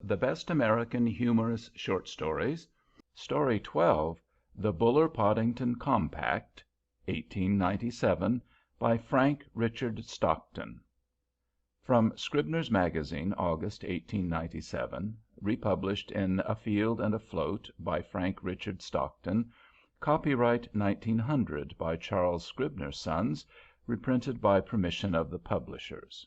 The Best American Humorous Short Stories. Story 12, The Buller-Podington Compact, 1897, by Frank Richard Stockton. From Scribner's Magazine, August, 1897. Republished in Afield and Afloat by Frank Richard Stockton. Copyright 1900 by Charles Scribner's Sons. Reprinted by permission of the publishers.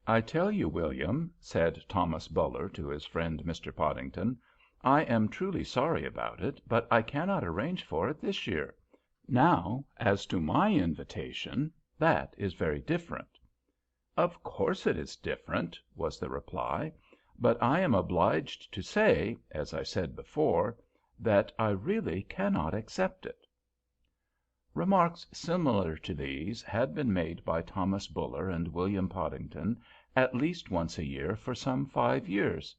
"I tell you, William," said Thomas Buller to his friend Mr. Podington, "I am truly sorry about it, but I cannot arrange for it this year. Now, as to my invitation, that is very different." "Of course it is different," was the reply, "but I am obliged to say, as I said before, that I really cannot accept it." Remarks similar to these had been made by Thomas Buller and William Podington at least once a year for some 5 years.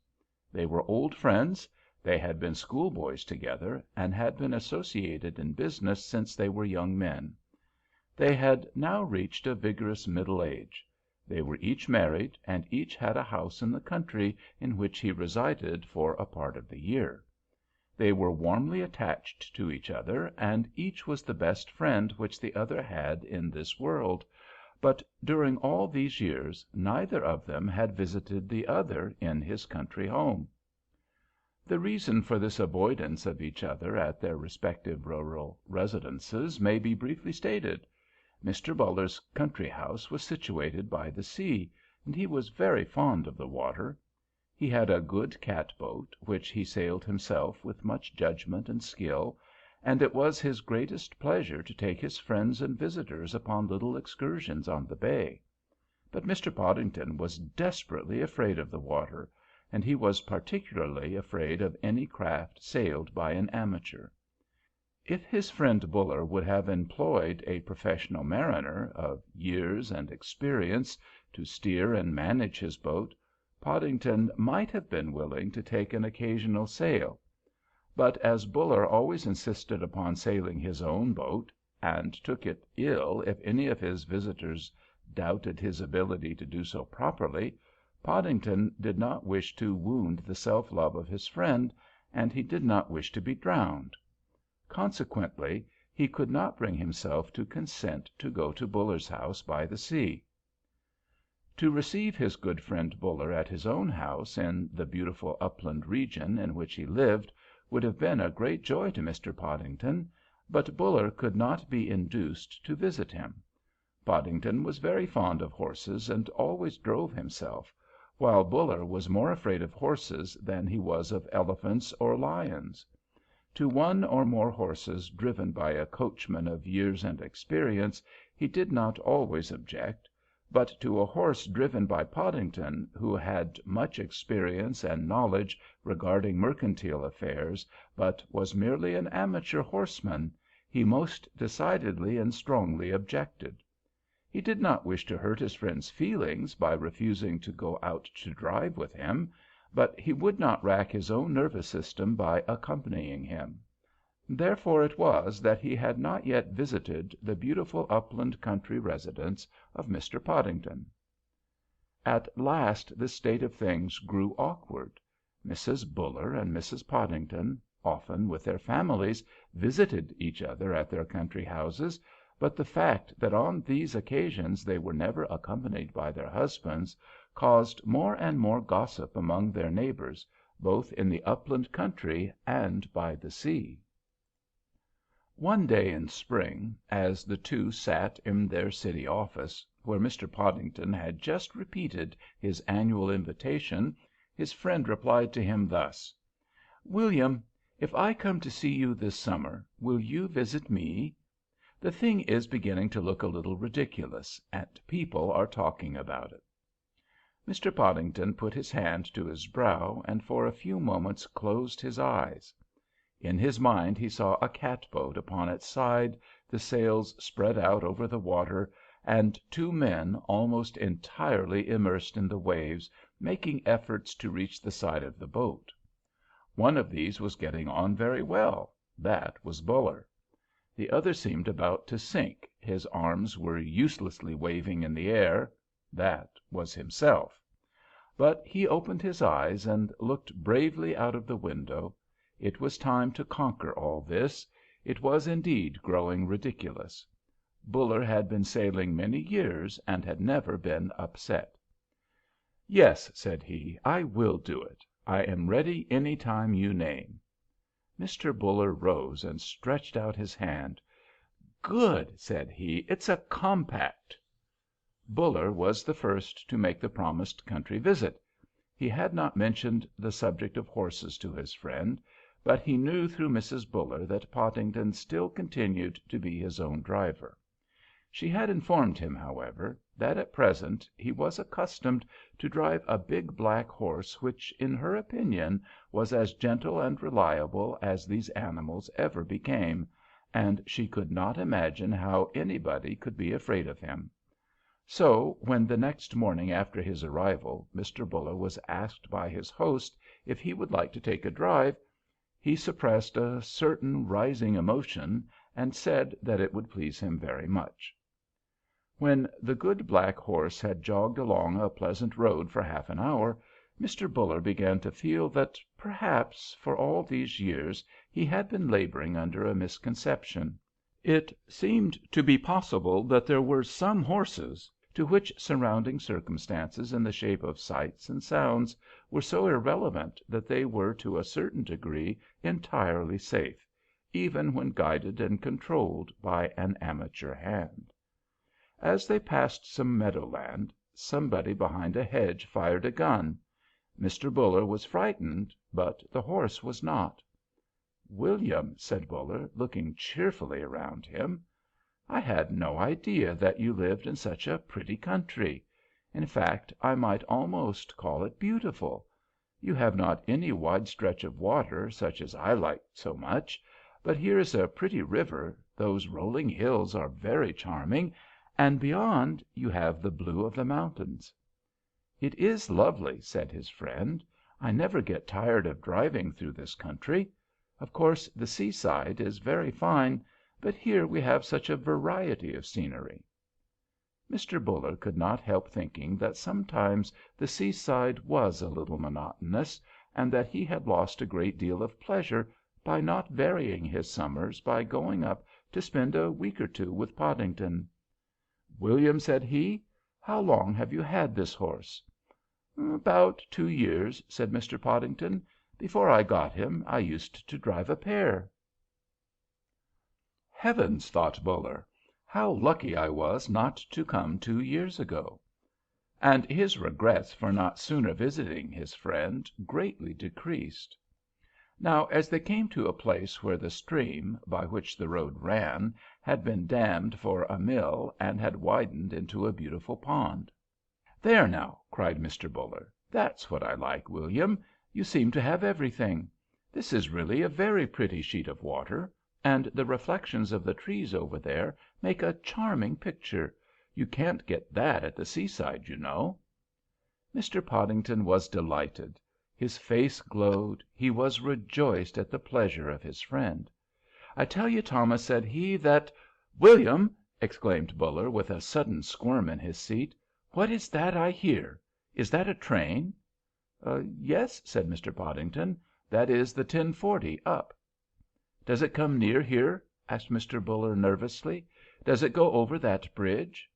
They were old friends. They had been schoolboys together, and had been associated in business since they were young men. They had now reached a vigorous middle age. They were each married, and each had a house in the country in which he resided for a part of the year. They were warmly attached to each other, and each was the best friend which the other had in this world, but during all these years neither of them had visited the other in his country home. The reason for this avoidance of each other at their respective rural residences may be briefly stated. Mr. Buller's country house was situated by the sea, and he was very fond of the water. He had a good cat-boat, which he sailed himself with much judgment and skill, and it was his greatest pleasure to take his friends and visitors upon little excursions on the bay. But Mr. Podington was desperately afraid of the water, and he was particularly afraid of any craft sailed by an amateur. If his friend Buller would have employed a professional mariner, of years and experience, to steer and manage his boat, Podington might have been willing to take an occasional sail; but as Buller always insisted upon sailing his own boat, and took it ill if any of his visitors doubted his ability to do so properly, Podington did not wish to wound the self-love of his friend, and he did not wish to be drowned. Consequently, he could not bring himself to consent to go to Buller's house by the sea. To receive his good friend Buller at his own house in the beautiful upland region in which he lived would have been a great joy to Mr. Podington, but Buller could not be induced to visit him. Podington was very fond of horses and always drove himself, while Buller was more afraid of horses than he was of elephants or lions. To one or more horses driven by a coachman of years and experience he did not always object, but to a horse driven by Podington, who had much experience and knowledge regarding mercantile affairs, but was merely an amateur horseman, he most decidedly and strongly objected. He did not wish to hurt his friend's feelings by refusing to go out to drive with him, but he would not rack his own nervous system by accompanying him. Therefore it was that he had not yet visited the beautiful upland country residence of Mr. Podington. At last this state of things grew awkward. Mrs. Buller and Mrs. Podington, often with their families, visited each other at their country houses, but the fact that on these occasions they were never accompanied by their husbands caused more and more gossip among their neighbors, both in the upland country and by the sea. One day in spring, as the two sat in their city office, where Mr. Podington had just repeated his annual invitation, his friend replied to him thus: "William, if I come to see you this summer, will you visit me? The thing is beginning to look a little ridiculous, and people are talking about it." Mr. Podington put his hand to his brow, and for a few moments closed his eyes. In his mind he saw a cat-boat upon its side, the sails spread out over the water, and two men almost entirely immersed in the waves, making efforts to reach the side of the boat. One of these was getting on very well. That was Buller. The other seemed about to sink. His arms were uselessly waving in the air. That was himself. But he opened his eyes and looked bravely out of the window. It was time to conquer all this. It was indeed growing ridiculous. Buller had been sailing many years and had never been upset. "Yes," said he, "I will do it. I am ready any time you name." Mr. Buller rose and stretched out his hand. "Good!" said he. "It's a compact." Buller was the first to make the promised country visit. He had not mentioned the subject of horses to his friend, but he knew through Mrs. Buller that Podington still continued to be his own driver. She had informed him, however, that at present he was accustomed to drive a big black horse which, in her opinion, was as gentle and reliable as these animals ever became, and she could not imagine how anybody could be afraid of him. So, when the next morning after his arrival Mr. Buller was asked by his host if he would like to take a drive, he suppressed a certain rising emotion and said that it would please him very much. When the good black horse had jogged along a pleasant road for half an hour, Mr. Buller began to feel that perhaps, for all these years, he had been laboring under a misconception. It seemed to be possible that there were some horses to which surrounding circumstances in the shape of sights and sounds were so irrelevant that they were to a certain degree entirely safe, even when guided and controlled by an amateur hand. As they passed some meadow land, somebody behind a hedge fired a gun. Mr. Buller was frightened, but the horse was not. "William," said Buller, looking cheerfully around him, "I had no idea that you lived in such a pretty country. In fact, I might almost call it beautiful. You have not any wide stretch of water, such as I like so much, but here is a pretty river, those rolling hills are very charming, and beyond you have the blue of the mountains." "It is lovely," said his friend. "I never get tired of driving through this country. Of course, the seaside is very fine, but here we have such a variety of scenery." Mr. Buller could not help thinking that sometimes the seaside was a little monotonous, and that he had lost a great deal of pleasure by not varying his summers by going up to spend a week or two with Podington. "William," said he, "how long have you had this horse?" "About 2 years," said Mr. Podington. "Before I got him I used to drive a pair." Heavens, thought Buller, how lucky I was not to come 2 years ago! And his regrets for not sooner visiting his friend greatly decreased. Now, as they came to a place where the stream, by which the road ran, had been dammed for a mill and had widened into a beautiful pond. "There now," cried Mr. Buller, "that's what I like, William. You seem to have everything. This is really a very pretty sheet of water, and the reflections of the trees over there make a charming picture. You can't get that at the seaside, you know." Mr. Podington was delighted. His face glowed. He was rejoiced at the pleasure of his friend. "I tell you, Thomas," said he, "that—" "William!" exclaimed Buller, with a sudden squirm in his seat, "what is that I hear? Is that a train?" "Yes," said Mr. Podington. "That is the 10:40 up." "Does it come near here?" asked Mr. Buller nervously. "Does it go over that bridge?"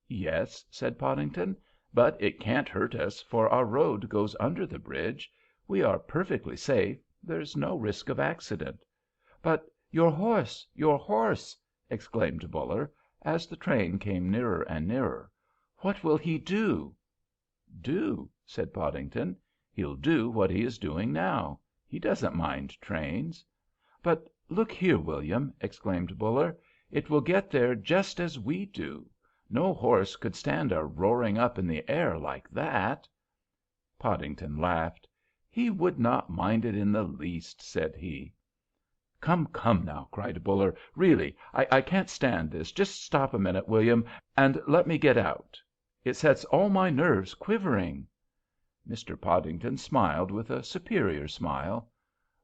"Yes," said Podington. "But it can't hurt us, for our road goes under the bridge. We are perfectly safe. There's no risk of accident." "But your horse, your horse!" exclaimed Buller, as the train came nearer and nearer. "What will he do?" "Do?" said Podington. "He'll do what he is doing now. He doesn't mind trains." "But look here, William," exclaimed Buller. "It will get there just as we do. No horse could stand a roaring up in the air like that." Podington laughed. "He would not mind it in the least," said he. "Come, come now," cried Buller. "Really, I can't stand this. Just stop a minute, William, and let me get out. It sets all my nerves quivering." Mr. Podington smiled with a superior smile.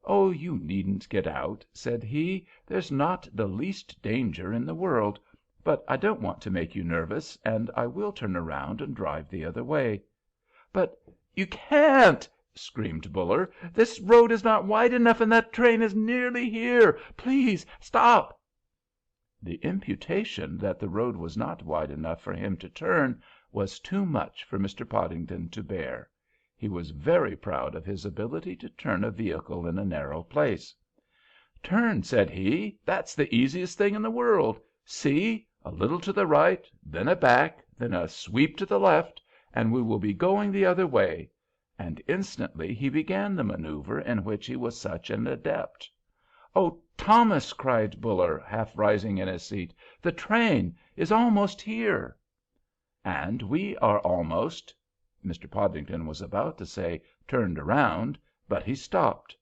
"Oh, you needn't get out," said he. "There's not the least danger in the world. But I don't want to make you nervous, and I will turn around and drive the other way." "But You can't!" screamed Buller. "This road is not wide enough, and that train is nearly here. Please stop!" The imputation that the road was not wide enough for him to turn was too much for Mr. Podington to bear. He was very proud of his ability to turn a vehicle in a narrow place. "Turn," said he. "That's the easiest thing in the world. See, a little to the right, then a back, then a sweep to the left, and we will be going the other way." And instantly he began the maneuver in which he was such an adept. "Oh, Thomas," cried Buller, half rising in his seat, "the train is almost here." "And we are almost—" Mr. Podington was about to say "turned around," but he stopped.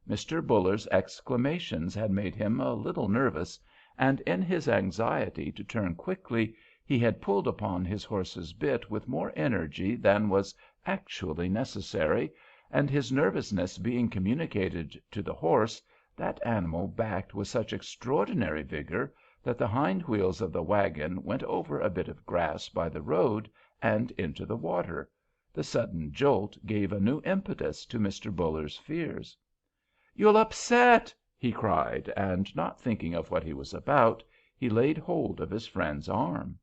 Mr. Buller's exclamations had made him a little nervous, and in his anxiety to turn quickly he had pulled upon his horse's bit with more energy than was actually necessary, and his nervousness being communicated to the horse, that animal backed with such extraordinary vigor that the hind wheels of the wagon went over a bit of grass by the road and into the water. The sudden jolt gave a new impetus to Mr. Buller's fears. "You'll upset!" he cried, and, not thinking of what he was about, he laid hold of his friend's arm.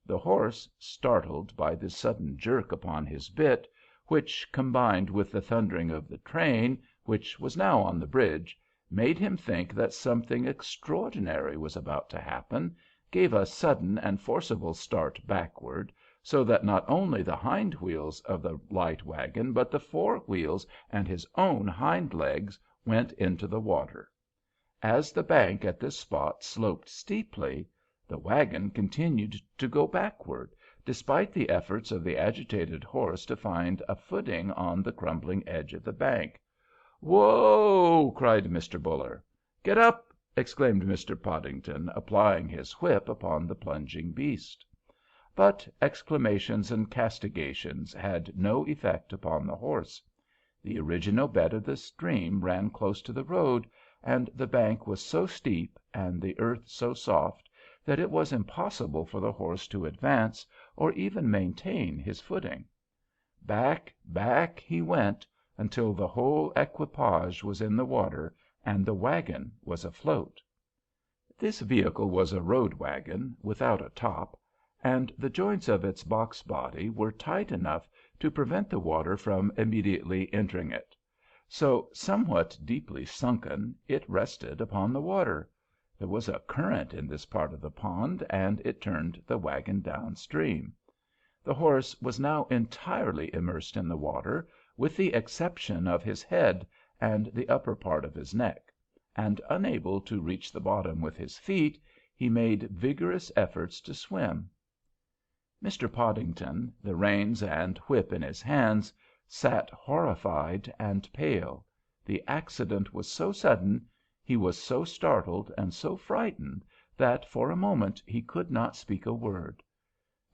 The horse, startled by this sudden jerk upon his bit, which, combined with the thundering of the train, which was now on the bridge, made him think that something extraordinary was about to happen, gave a sudden and forcible start backward, so that not only the hind wheels of the light wagon, but the fore wheels and his own hind legs went into the water. As the bank at this spot sloped steeply, the wagon continued to go backward, despite the efforts of the agitated horse to find a footing on the crumbling edge of the bank. "Whoa!" cried Mr. Buller. "Get up!" exclaimed Mr. Podington, applying his whip upon the plunging beast. But exclamations and castigations had no effect upon the horse. The original bed of the stream ran close to the road, and the bank was so steep and the earth so soft that it was impossible for the horse to advance or even maintain his footing. Back, back he went, until the whole equipage was in the water and the wagon was afloat. This vehicle was a road wagon, without a top, and the joints of its box body were tight enough to prevent the water from immediately entering it. So, somewhat deeply sunken, it rested upon the water. There was a current in this part of the pond, and it turned the wagon downstream. The horse was now entirely immersed in the water, with the exception of his head and the upper part of his neck, and, unable to reach the bottom with his feet, he made vigorous efforts to swim. Mr. Podington, the reins and whip in his hands, sat horrified and pale. The accident was so sudden, he was so startled and so frightened, that for a moment he could not speak a word.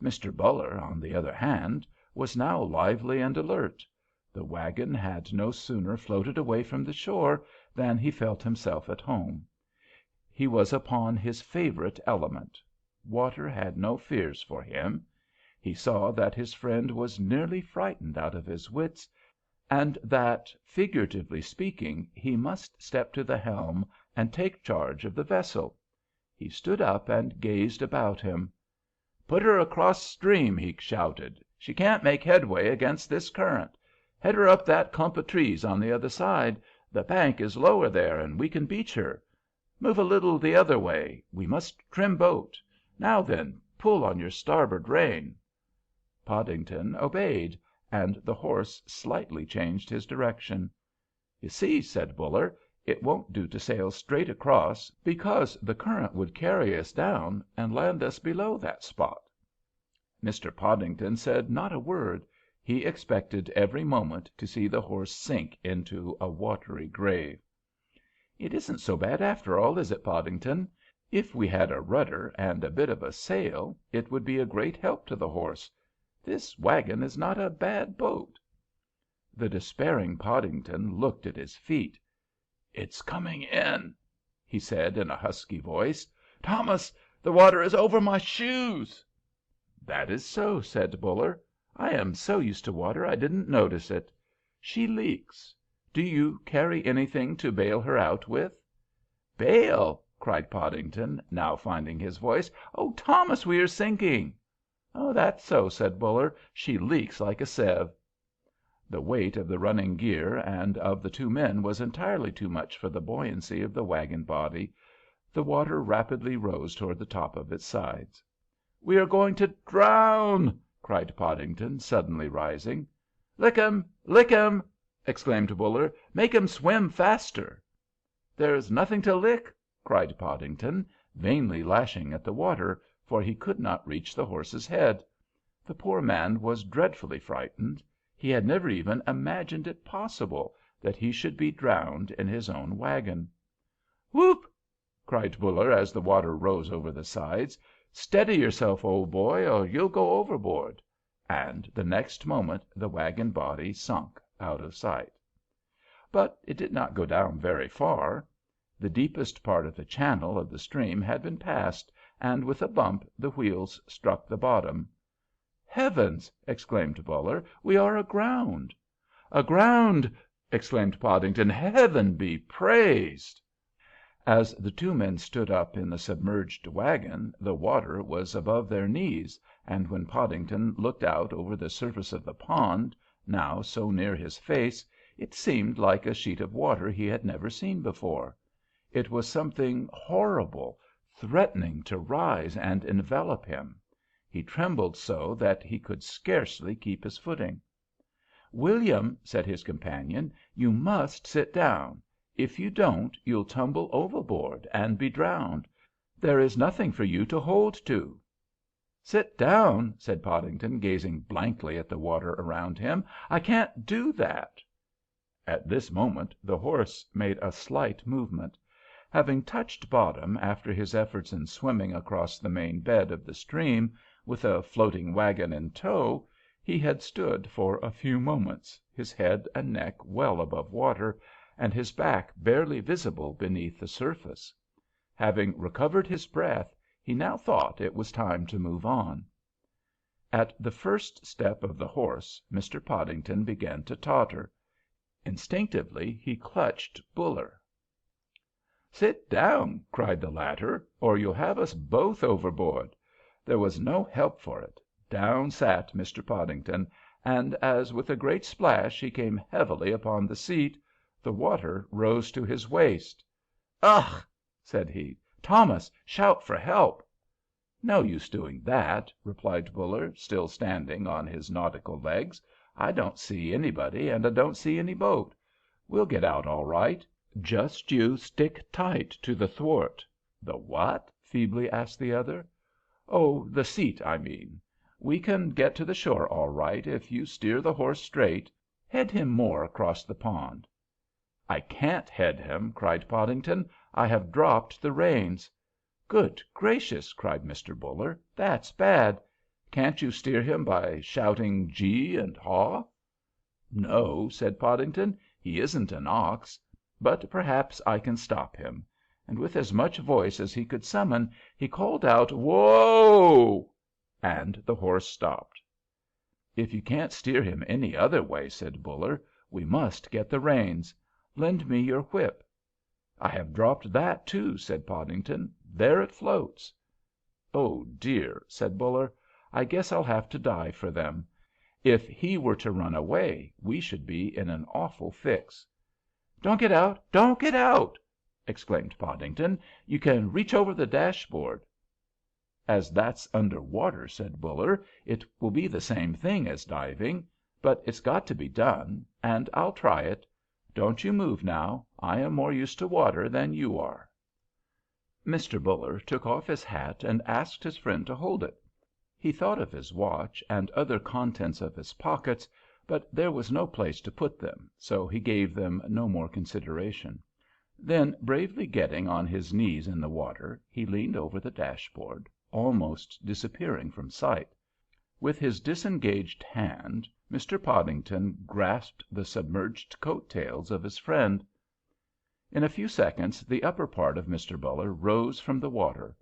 Mr. Buller, on the other hand, was now lively and alert. The wagon had no sooner floated away from the shore than he felt himself at home. He was upon his favorite element. Water had no fears for him. He saw that his friend was nearly frightened out of his wits, and that, figuratively speaking, he must step to the helm and take charge of the vessel. He stood up and gazed about him. "Put her across stream," he shouted. "She can't make headway against this current. Head her up that clump of trees on the other side. The bank is lower there, and we can beach her. Move a little the other way. We must trim boat. Now then, pull on your starboard rein." Podington obeyed, and the horse slightly changed his direction. "You see," said Buller, "it won't do to sail straight across, because the current would carry us down and land us below that spot." Mr. Podington said not a word. He expected every moment to see the horse sink into a watery grave. "It isn't so bad after all, is it, Podington? If we had a rudder and a bit of a sail, it would be a great help to the horse. This wagon is not a bad boat." The despairing Podington looked at his feet. "It's coming in," he said in a husky voice. "Thomas, the water is over my shoes." "That is so," said Buller. I am so used to water I didn't notice it. She leaks. Do you carry anything to bail her out with?" "Bail!" cried Podington, now finding his voice. "Oh, Thomas, we are sinking!" "That's so," said Buller. "She leaks like a sieve." The weight of the running gear and of the two men was entirely too much for the buoyancy of the wagon body. The water rapidly rose toward the top of its sides. "We are going to drown!" cried Podington, suddenly rising. "Lick 'em! Lick 'em!" exclaimed Buller. "Make 'em swim faster!" "There's nothing to lick!" cried Podington, vainly lashing at the water, for he could not reach the horse's head. The poor man was dreadfully frightened. He had never even imagined it possible that he should be drowned in his own wagon. "Whoop!" cried Buller, as the water rose over the sides. "Steady yourself, old boy, or you'll go overboard!" And the next moment the wagon body sunk out of sight. But it did not go down very far. The deepest part of the channel of the stream had been passed, and with a bump the wheels struck the bottom. "Heavens!" exclaimed Buller. "We are aground!" "Aground!" exclaimed Podington. "Heaven be praised!" As the two men stood up in the submerged wagon, the water was above their knees, and when Podington looked out over the surface of the pond, now so near his face, it seemed like a sheet of water he had never seen before. It was something horrible, threatening to rise and envelop him. He trembled so that he could scarcely keep his footing. "William," said his companion, "you must sit down. If you don't, you'll tumble overboard and be drowned. There is nothing for you to hold to." "Sit down!" said Podington, gazing blankly at the water around him. "I can't do that." At this moment the horse made a slight movement. Having touched bottom after his efforts in swimming across the main bed of the stream, with a floating wagon in tow, he had stood for a few moments, his head and neck well above water, and his back barely visible beneath the surface. Having recovered his breath, he now thought it was time to move on. At the first step of the horse, Mr. Podington began to totter. Instinctively he clutched Buller. "Sit down!" cried the latter, "or you'll have us both overboard." There was no help for it. Down sat Mr. Podington, and as with a great splash he came heavily upon the seat, the water rose to his waist. "Ugh!" said he. "Thomas, shout for help!" "No use doing that," replied Buller, still standing on his nautical legs. "I don't see anybody, and I don't see any boat. We'll get out all right. Just you stick tight to the thwart." "The what?" feebly asked the other. "Oh, the seat, I mean. We can get to the shore all right if you steer the horse straight. Head him more across the pond." "I can't head him," cried Podington. "I have dropped the reins." "Good gracious!" cried Mr. Buller. "That's bad. Can't you steer him by shouting gee and haw?" "No," said Podington. "He isn't an ox. But perhaps I can stop him." And with as much voice as he could summon, he called out, "Whoa!" and the horse stopped. "If you can't steer him any other way," said Buller, "we must get the reins. Lend me your whip." "I have dropped that, too," said Podington. "There it floats." "Oh, dear!" said Buller. "I guess I'll have to die for them. If he were to run away, we should be in an awful fix." "Don't get out! Don't get out!" exclaimed Podington. "You can reach over the dashboard." "As that's under water," said Buller, "it will be the same thing as diving. But it's got to be done, and I'll try it. Don't you move now. I am more used to water than you are." Mr. Buller took off his hat and asked his friend to hold it. He thought of his watch and other contents of his pockets, but there was no place to put them, so he gave them no more consideration. Then, bravely getting on his knees in the water, he leaned over the dashboard, almost disappearing from sight. With his disengaged hand, Mr. Podington grasped the submerged coat tails of his friend. In a few seconds the upper part of Mr. Buller rose from the water.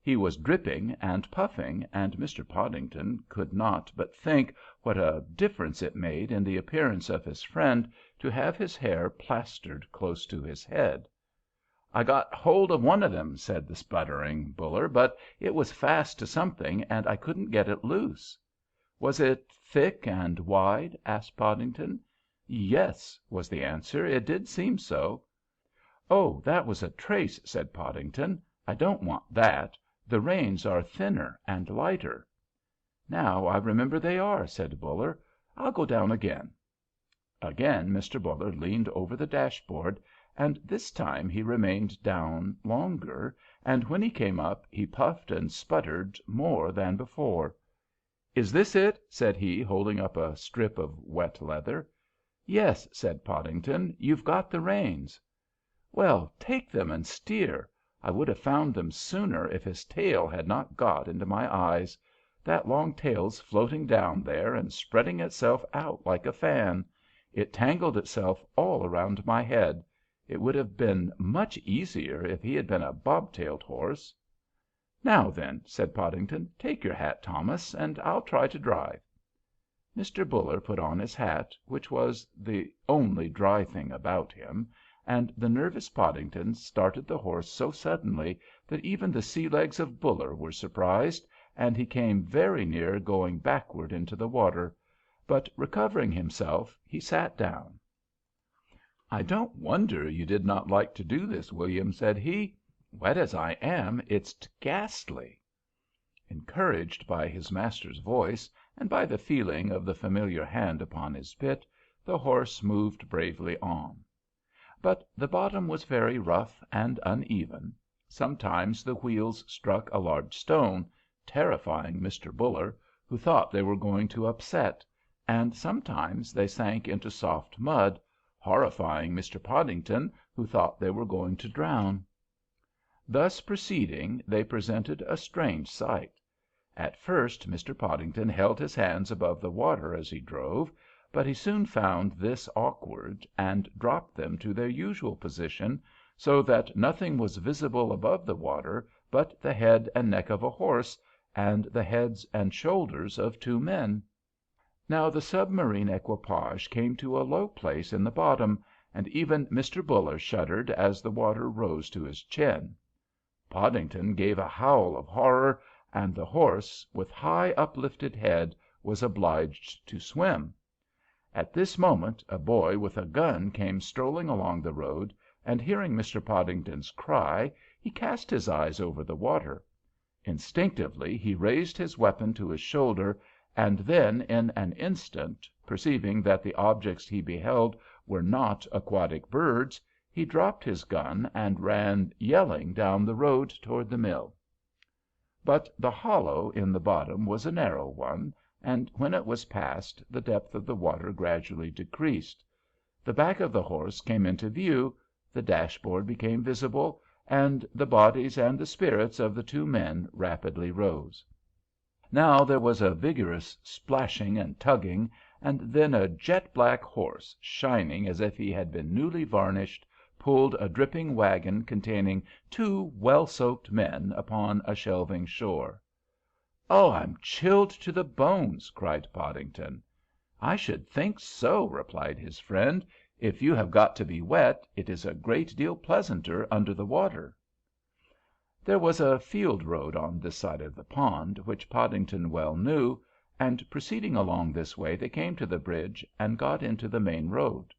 He was dripping and puffing, and Mr. Podington could not but think What a difference it made in the appearance of his friend to have his hair plastered close to his head. "I got hold of one of them," said the sputtering Buller, "but it was fast to something, and I couldn't get it loose." "Was it thick and wide?" asked Podington. "Yes," was the answer. "It did seem so." "Oh, that was a trace," said Podington. "I don't want that. The reins are thinner and lighter." "Now I remember they are," said Buller. "I'll go down again." Again Mr. Buller leaned over the dashboard, and this time he remained down longer, and when he came up he puffed and sputtered more than before. "Is this it?" said he, holding up a strip of wet leather. "Yes," said Podington. "You've got the reins." "Well, take them and steer. I would have found them sooner if his tail had not got into my eyes. That long tail's floating down there and spreading itself out like a fan. It tangled itself all around my head. It would have been much easier if he had been a bob-tailed horse." "Now, then," said Podington, "take your hat, Thomas, and I'll try to drive." Mr. Buller put on his hat, which was the only dry thing about him, and the nervous Podington started the horse so suddenly that even the sea legs of Buller were surprised, and he came very near going backward into the water; but recovering himself, he sat down. "I don't wonder you did not like to do this, William," said he. "Wet as I am, it's ghastly." Encouraged by his master's voice, and by the feeling of the familiar hand upon his bit, the horse moved bravely on. But the bottom was very rough and uneven. Sometimes the wheels struck a large stone, terrifying Mr. Buller, who thought they were going to upset, and sometimes they sank into soft mud, horrifying Mr. Podington, who thought they were going to drown. Thus proceeding, they presented a strange sight. At first Mr. Podington held his hands above the water as he drove, but he soon found this awkward, and dropped them to their usual position, so that nothing was visible above the water but the head and neck of a horse, and the heads and shoulders of two men. Now the submarine equipage came to a low place in the bottom, and even Mr. Buller shuddered as the water rose to his chin. Podington gave a howl of horror, and the horse, with high uplifted head, was obliged to swim. At this moment a boy with a gun came strolling along the road, and hearing Mr. Podington's cry, he cast his eyes over the water. Instinctively he raised his weapon to his shoulder, and then in an instant, perceiving that the objects he beheld were not aquatic birds, he dropped his gun and ran yelling down the road toward the mill. But the hollow in the bottom was a narrow one, and when it was passed the depth of the water gradually decreased. The back of the horse came into view, the dashboard became visible, and the bodies and the spirits of the two men rapidly rose. Now there was a vigorous splashing and tugging, and then a jet-black horse, shining as if he had been newly varnished, pulled a dripping wagon containing two well-soaked men upon a shelving shore. "Oh, I'm chilled to the bones!" cried Podington. "I should think so," replied his friend. "If you have got to be wet, it is a great deal pleasanter under the water." There was a field road on this side of the pond, which Podington well knew, and proceeding along this way they came to the bridge and got into the main road.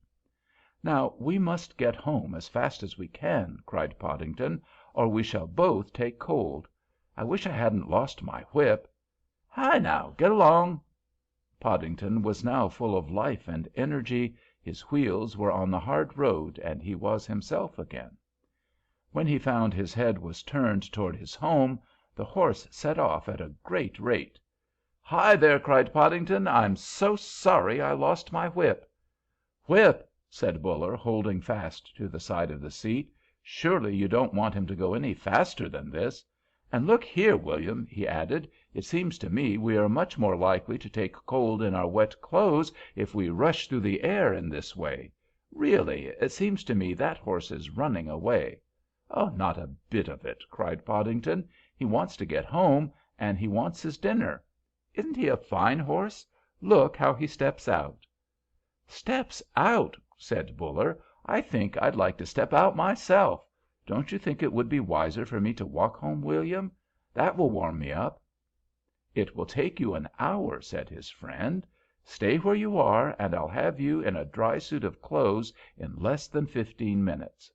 "Now we must get home as fast as we can," cried Podington, "or we shall both take cold. I wish I hadn't lost my whip. Hi, now, get along!" Podington was now full of life and energy. His wheels were on the hard road, and he was himself again. When he found his head was turned toward his home, the horse set off at a great rate. "Hi there!" cried Podington. "I'm so sorry I lost my whip." "Whip!" said Buller, holding fast to the side of the seat. "Surely you don't want him to go any faster than this? And look here, William," he added, "it seems to me we are much more likely to take cold in our wet clothes if we rush through the air in this way. Really, it seems to me that horse is running away." "Oh, not a bit of it!" cried Podington. "He wants to get home, and he wants his dinner. Isn't he a fine horse? Look how he steps out." "Steps out!" said Buller. "I think I'd like to step out myself. Don't you think it would be wiser for me to walk home, William? That will warm me up." "It will take you an hour," said his friend. "Stay where you are, and I'll have you in a dry suit of clothes in less than 15 minutes."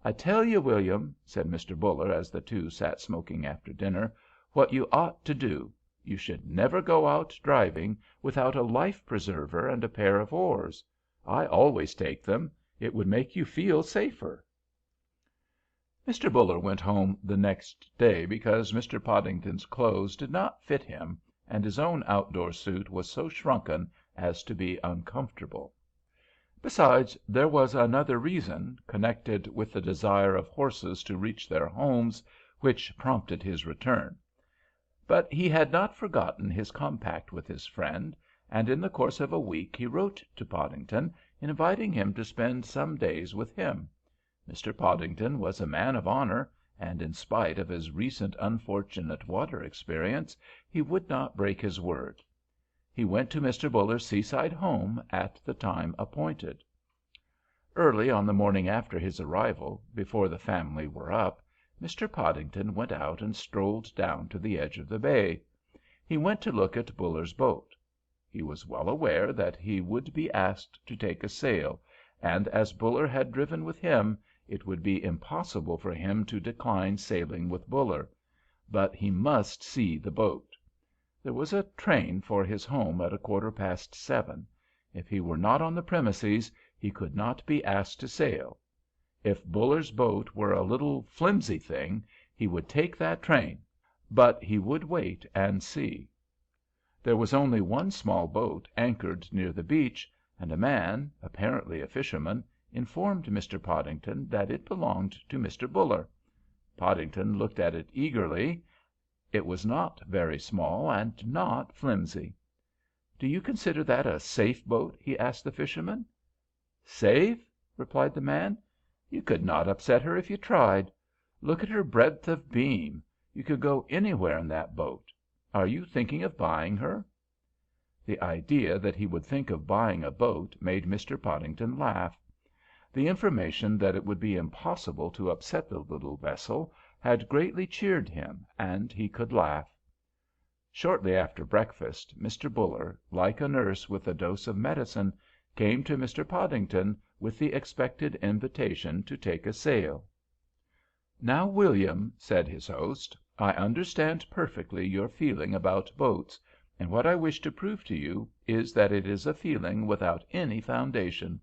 "I tell you, William," said Mr. Buller, as the two sat smoking after dinner, "what you ought to do. You should never go out driving without a life preserver and a pair of oars. I always take them. It would make you feel safer." Mr. Buller went home the next day because Mr. Podington's clothes did not fit him, and his own outdoor suit was so shrunken as to be uncomfortable. Besides, there was another reason, connected with the desire of horses to reach their homes, which prompted his return. But he had not forgotten his compact with his friend, and in the course of a week he wrote to Podington, inviting him to spend some days with him. Mr. Podington was a man of honor, and in spite of his recent unfortunate water experience, he would not break his word. He went to Mr. Buller's seaside home at the time appointed. Early on the morning after his arrival, before the family were up, Mr. Podington went out and strolled down to the edge of the bay. He went to look at Buller's boat. He was well aware that he would be asked to take a sail, and as Buller had driven with him, it would be impossible for him to decline sailing with Buller. But he must see the boat. There was a train for his home at 7:15. If he were not on the premises, he could not be asked to sail. If Buller's boat were a little flimsy thing, he would take that train, but he would wait and see. There was only one small boat anchored near the beach, and a man, apparently a fisherman, informed Mr. Podington that it belonged to Mr. Buller. Podington looked at it eagerly. It was not very small and not flimsy. "Do you consider that a safe boat?" he asked the fisherman. "Safe?" replied the man. "You could not upset her if you tried. Look at her breadth of beam. You could go anywhere in that boat. Are you thinking of buying her?" The idea that he would think of buying a boat made Mr. Podington laugh. The information that it would be impossible to upset the little vessel had greatly cheered him, and he could laugh. Shortly after breakfast, Mr. Buller, like a nurse with a dose of medicine, came to Mr. Podington with the expected invitation to take a sail. "Now, William," said his host, "I understand perfectly your feeling about boats, and what I wish to prove to you is that it is a feeling without any foundation.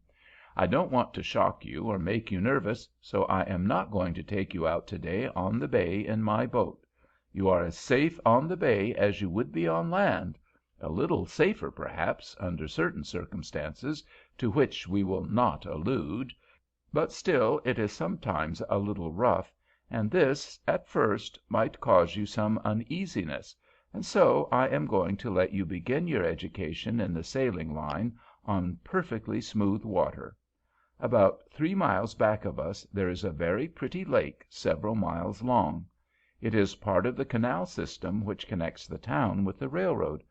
I don't want to shock you or make you nervous, so I am not going to take you out to-day on the bay in my boat. You are as safe on the bay as you would be on land, a little safer, perhaps, under certain circumstances, to which we will not allude, but still it is sometimes a little rough, and this, at first, might cause you some uneasiness, and so I am going to let you begin your education in the sailing line on perfectly smooth water. About 3 miles back of us there is a very pretty lake several miles long. It is part of the canal system which connects the town with the railroad.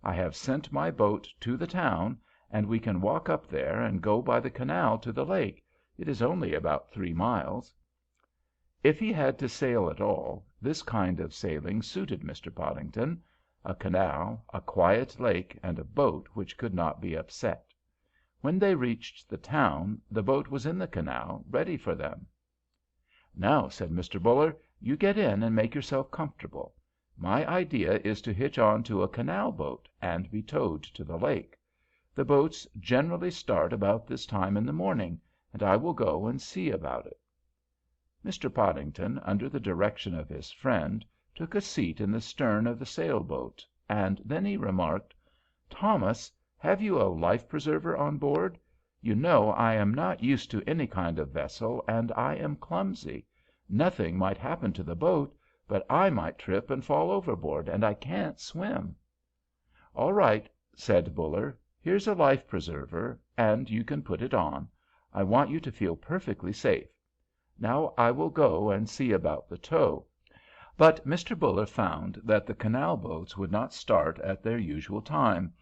I have sent my boat to the town, and we can walk up there and go by the canal to the lake. It is only about 3 miles." If he had to sail at all, this kind of sailing suited Mr. Podington: a canal, a quiet lake, and a boat which could not be upset. When they reached the town, the boat was in the canal, ready for them. "Now," said Mr. Buller, "you get in and make yourself comfortable. My idea is to hitch on to a canal boat and be towed to the lake. The boats generally start about this time in the morning, and I will go and see about it." Mr. Podington, under the direction of his friend, took a seat in the stern of the sailboat, and then he remarked, "Thomas, have you a life preserver on board? You know I am not used to any kind of vessel, and I am clumsy. Nothing might happen to the boat, but I might trip and fall overboard, and I can't swim." "All right," said Buller. "Here's a life preserver, and you can put it on. I want you to feel perfectly safe. Now I will go and see about the tow." But Mr. Buller found that the canal boats would not start at their usual time.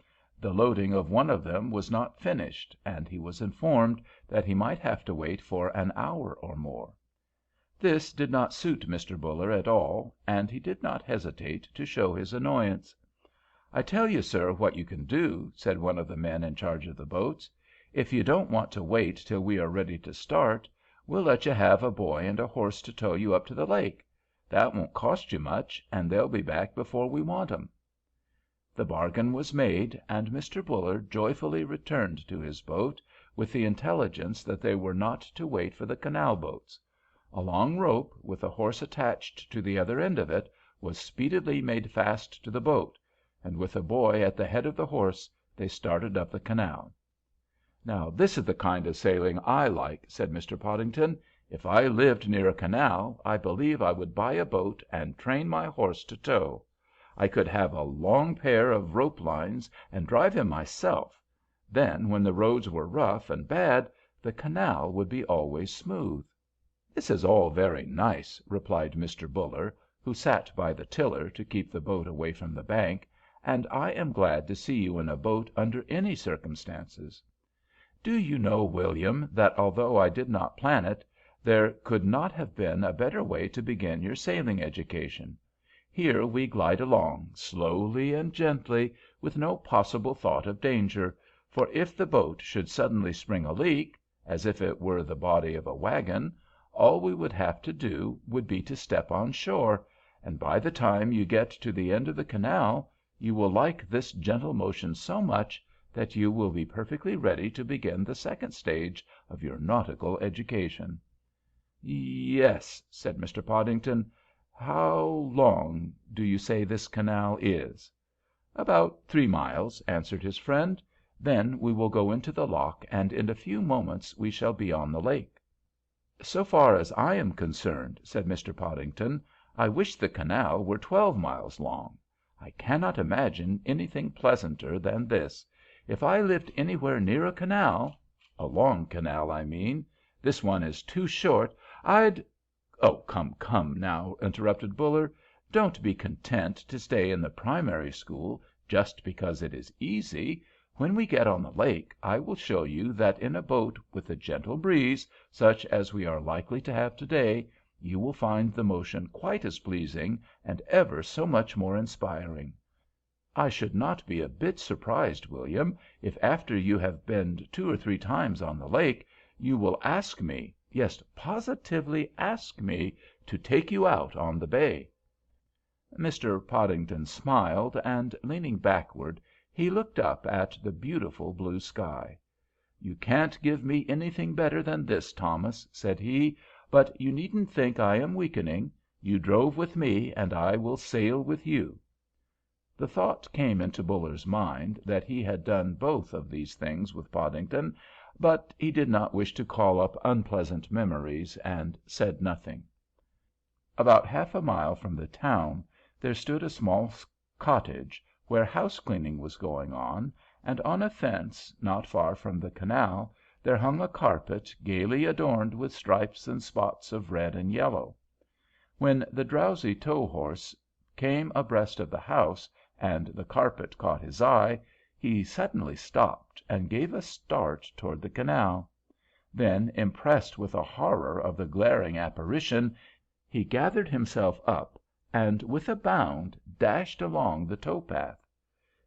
The loading of one of them was not finished, and he was informed that he might have to wait for an hour or more. This did not suit Mr. Buller at all, and he did not hesitate to show his annoyance. "I tell you, sir, what you can do," said one of the men in charge of the boats. "If you don't want to wait till we are ready to start, we'll let you have a boy and a horse to tow you up to the lake. That won't cost you much, and they'll be back before we want 'em." The bargain was made, and Mr. Buller joyfully returned to his boat with the intelligence that they were not to wait for the canal boats. A long rope, with a horse attached to the other end of it, was speedily made fast to the boat, and with a boy at the head of the horse they started up the canal. "Now this is the kind of sailing I like," said Mr. Podington. "If I lived near a canal, I believe I would buy a boat and train my horse to tow. I could have a long pair of rope lines and drive him myself. Then, when the roads were rough and bad, the canal would be always smooth." "This is all very nice," replied Mr. Buller, who sat by the tiller to keep the boat away from the bank, "and I am glad to see you in a boat under any circumstances. Do you know, William, that although I did not plan it, there could not have been a better way to begin your sailing education. Here we glide along, slowly and gently, with no possible thought of danger, for if the boat should suddenly spring a leak, as if it were the body of a wagon, all we would have to do would be to step on shore, and by the time you get to the end of the canal you will like this gentle motion so much that you will be perfectly ready to begin the second stage of your nautical education." "Yes," said Mr. Podington. "How long do you say this canal is?" "About 3 miles," answered his friend. "Then we will go into the lock, and in a few moments we shall be on the lake." "So far as I am concerned," said Mr. Podington, "I wish the canal were 12 miles long. I cannot imagine anything pleasanter than this. If I lived anywhere near a canal—a long canal, I mean—this one is too short, I'd—" "Oh, come, now," interrupted Buller. "Don't be content to stay in the primary school just because it is easy. When we get on the lake, I will show you that in a boat with a gentle breeze, such as we are likely to have to‐day, you will find the motion quite as pleasing and ever so much more inspiring. I should not be a bit surprised, William, if after you have been 2 or 3 times on the lake, you will ask me, yes, positively ask me, to take you out on the bay." Mr. Podington smiled, and, leaning backward, he looked up at the beautiful blue sky. "You can't give me anything better than this, Thomas," said he, "but you needn't think I am weakening. You drove with me, and I will sail with you." The thought came into Buller's mind that he had done both of these things with Podington, but he did not wish to call up unpleasant memories, and said nothing. About half a mile from the town there stood a small cottage where house cleaning was going on, and on a fence, not far from the canal, there hung a carpet gaily adorned with stripes and spots of red and yellow. When the drowsy tow-horse came abreast of the house, and the carpet caught his eye, he suddenly stopped and gave a start toward the canal. Then, impressed with a horror of the glaring apparition, he gathered himself up, and with a bound dashed along the tow-path.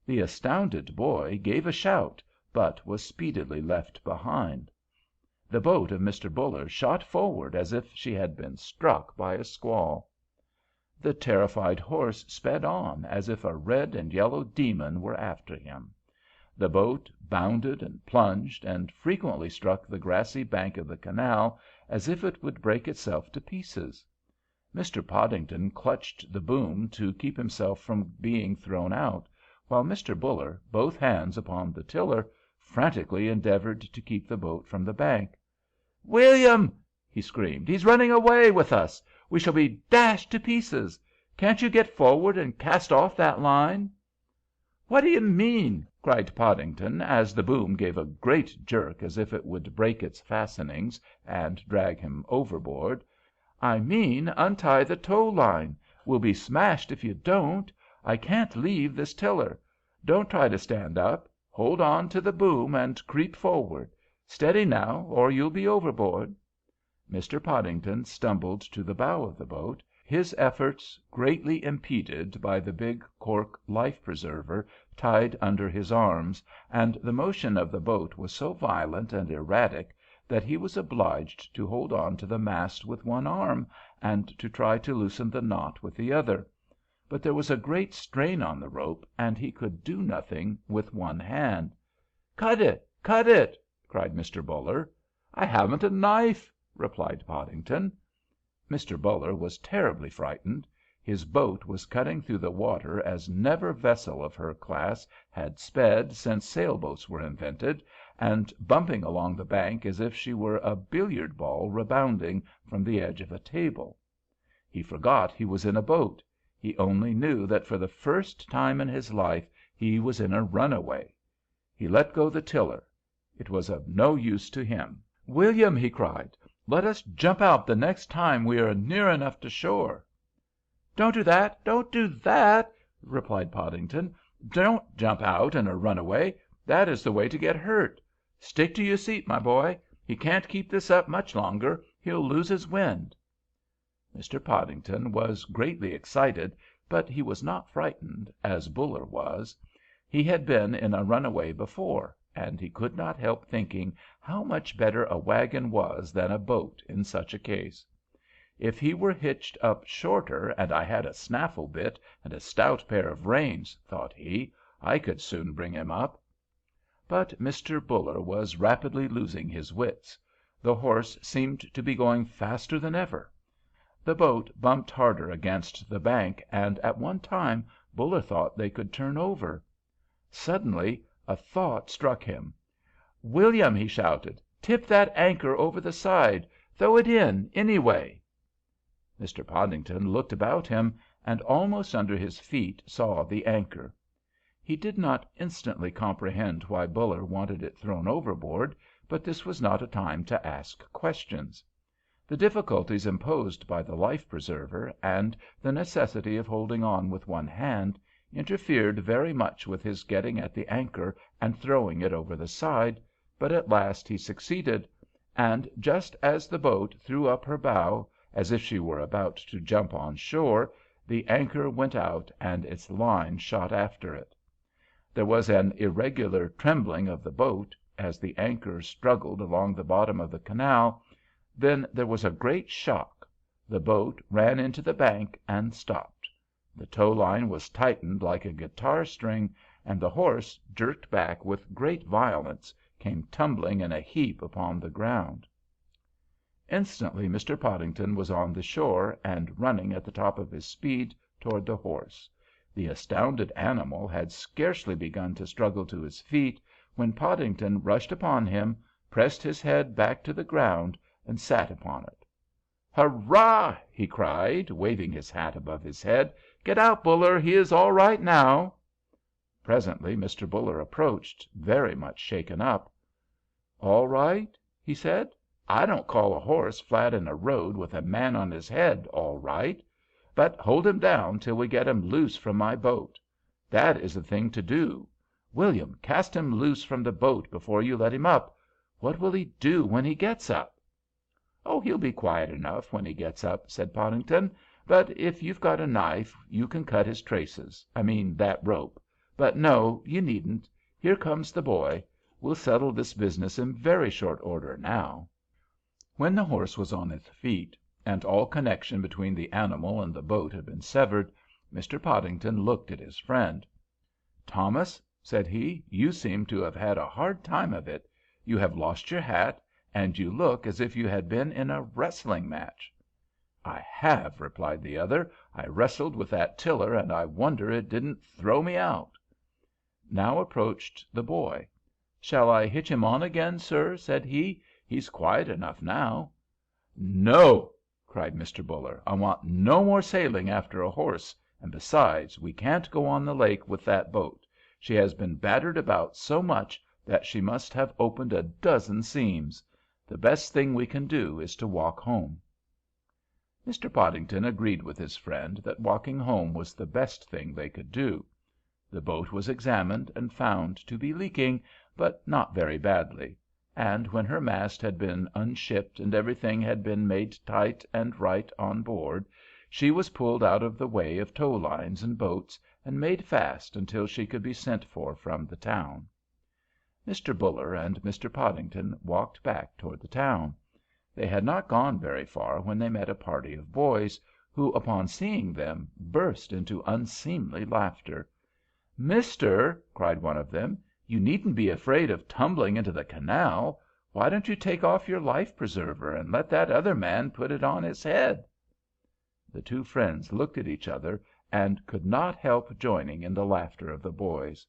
The astounded boy gave a shout, but was speedily left behind. The boat of Mr. Buller shot forward as if she had been struck by a squall. The terrified horse sped on as if a red and yellow demon were after him. The boat bounded and plunged, and frequently struck the grassy bank of the canal as if it would break itself to pieces. Mr. Podington clutched the boom to keep himself from being thrown out, while Mr. Buller, both hands upon the tiller, frantically endeavored to keep the boat from the bank. "William!" he screamed, "he's running away with us! We shall be dashed to pieces! Can't you get forward and cast off that line?" "What do you mean?" cried Podington, as the boom gave a great jerk as if it would break its fastenings and drag him overboard. "I mean untie the tow line. We'll be smashed if you don't. I can't leave this tiller. Don't try to stand up. Hold on to the boom and creep forward. Steady now, or you'll be overboard." Mr. Podington stumbled to the bow of the boat, his efforts greatly impeded by the big cork life-preserver tied under his arms, and the motion of the boat was so violent and erratic that he was obliged to hold on to the mast with one arm and to try to loosen the knot with the other. But there was a great strain on the rope, and he could do nothing with one hand. "Cut it! Cut it!" cried Mr. Buller. "I haven't a knife," replied Podington. Mr. Buller was terribly frightened. His boat was cutting through the water as never vessel of her class had sped since sailboats were invented, and bumping along the bank as if she were a billiard ball rebounding from the edge of a table. He forgot he was in a boat. He only knew that for the first time in his life he was in a runaway. He let go the tiller. It was of no use to him. "William," he cried, "let us jump out the next time we are near enough to shore." "Don't do that! Don't do that!" replied Podington. "Don't jump out in a runaway. That is the way to get hurt. Stick to your seat, my boy. He can't keep this up much longer. He'll lose his wind." Mr. Podington was greatly excited, but he was not frightened, as Buller was. He had been in a runaway before, and he could not help thinking how much better a wagon was than a boat in such a case. If he were hitched up shorter, and I had a snaffle bit and a stout pair of reins, thought he, I could soon bring him up. But Mr. Buller was rapidly losing his wits. The horse seemed to be going faster than ever. The boat bumped harder against the bank, and at one time Buller thought they could turn over. Suddenly a thought struck him. "William," he shouted, "tip that anchor over the side. Throw it in, anyway." Mr. Podington looked about him, and almost under his feet saw the anchor. He did not instantly comprehend why Buller wanted it thrown overboard, but this was not a time to ask questions. The difficulties imposed by the life-preserver, and the necessity of holding on with one hand, interfered very much with his getting at the anchor and throwing it over the side, but at last he succeeded, and just as the boat threw up her bow, as if she were about to jump on shore, the anchor went out and its line shot after it. There was an irregular trembling of the boat, as the anchor struggled along the bottom of the canal. Then there was a great shock. The boat ran into the bank and stopped. The tow line was tightened like a guitar string, and the horse, jerked back with great violence, came tumbling in a heap upon the ground. Instantly Mr. Podington was on the shore, and running at the top of his speed toward the horse. The astounded animal had scarcely begun to struggle to his feet when Podington rushed upon him, pressed his head back to the ground, and sat upon it. "Hurrah!" he cried, waving his hat above his head. "Get out, Buller. He is all right now." Presently Mr. Buller approached, very much shaken up. "All right?" he said. "I don't call a horse flat in a road with a man on his head all right. But hold him down till we get him loose from my boat. That is the thing to do. William, cast him loose from the boat before you let him up. What will he do when he gets up?" "Oh, he'll be quiet enough when he gets up," said Podington. "But if you've got a knife you can cut his traces—I mean that rope. But no, you needn't. Here comes the boy. We'll settle this business in very short order now." When the horse was on its feet, and all connection between the animal and the boat had been severed, Mr. Podington looked at his friend. "Thomas," said he, "you seem to have had a hard time of it. You have lost your hat, and you look as if you had been in a wrestling match." "I have," replied the other. "I wrestled with that tiller, and I wonder it didn't throw me out." Now approached the boy. "Shall I hitch him on again, sir?" said he. "He's quiet enough now." "No!" cried Mr. Buller. "I want no more sailing after a horse, and besides, we can't go on the lake with that boat. She has been battered about so much that she must have opened a dozen seams. The best thing we can do is to walk home." Mr. Podington agreed with his friend that walking home was the best thing they could do. The boat was examined and found to be leaking, but not very badly; and when her mast had been unshipped and everything had been made tight and right on board, she was pulled out of the way of tow lines and boats and made fast until she could be sent for from the town. Mr. Buller and Mr. Podington walked back toward the town. They had not gone very far when they met a party of boys, who, upon seeing them, burst into unseemly laughter. "Mister," cried one of them, "you needn't be afraid of tumbling into the canal. Why don't you take off your life preserver and let that other man put it on his head?" The two friends looked at each other and could not help joining in the laughter of the boys.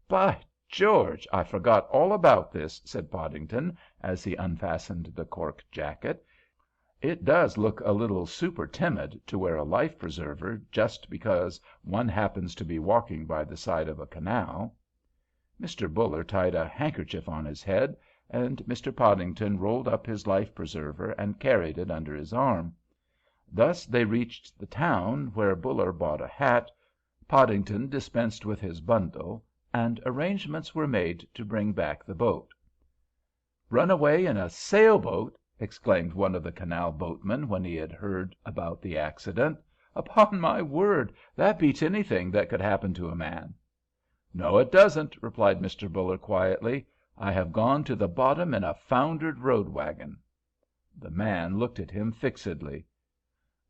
"By George, I forgot all about this," said Podington, as he unfastened the cork jacket. "It does look a little super timid to wear a life preserver just because one happens to be walking by the side of a canal." Mr. Buller tied a handkerchief on his head, and Mr. Podington rolled up his life preserver and carried it under his arm. Thus they reached the town, where Buller bought a hat, Podington dispensed with his bundle, and arrangements were made to bring back the boat. "Run away in a sailboat!" exclaimed one of the canal boatmen when he had heard about the accident. "Upon my word, that beats anything that could happen to a man." "No, it doesn't," replied Mr. Buller quietly. "I have gone to the bottom in a foundered road wagon." The man looked at him fixedly.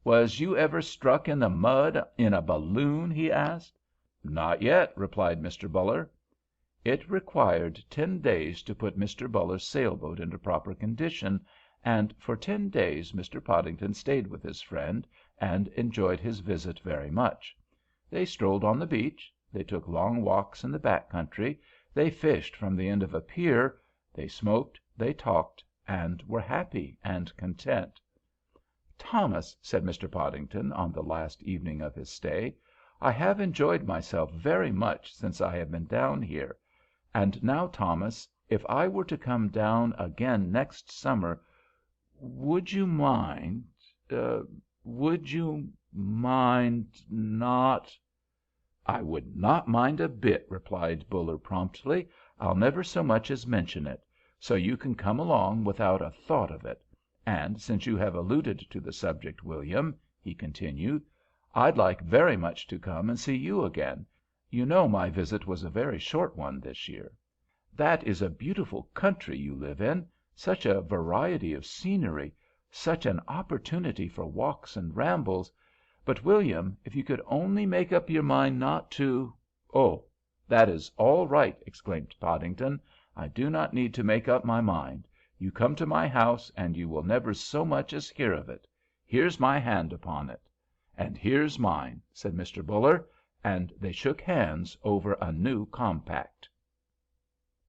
"Was you ever struck in the mud in a balloon?" he asked. "Not yet," replied Mr. Buller. It required 10 days to put Mr. Buller's sailboat into proper condition, and for 10 days Mr. Podington stayed with his friend, and enjoyed his visit very much. They strolled on the beach, they took long walks in the back country, they fished from the end of a pier, they smoked, they talked, and were happy and content. "Thomas," said Mr. Podington, on the last evening of his stay, "I have enjoyed myself very much since I have been down here. And now, Thomas, if I were to come down again next summer, would you mind—would you mind not—" "I would not mind a bit," replied Buller promptly. "I'll never so much as mention it. So you can come along without a thought of it. And since you have alluded to the subject, William," he continued, "I'd like very much to come and see you again. You know my visit was a very short one this year. That is a beautiful country you live in, such a variety of scenery, such an opportunity for walks and rambles. But, William, if you could only make up your mind not to—" "Oh, that is all right," exclaimed Podington. "I do not need to make up my mind. You come to my house, and you will never so much as hear of it. Here's my hand upon it." "And here's mine," said Mr. Buller, and they shook hands over a new compact.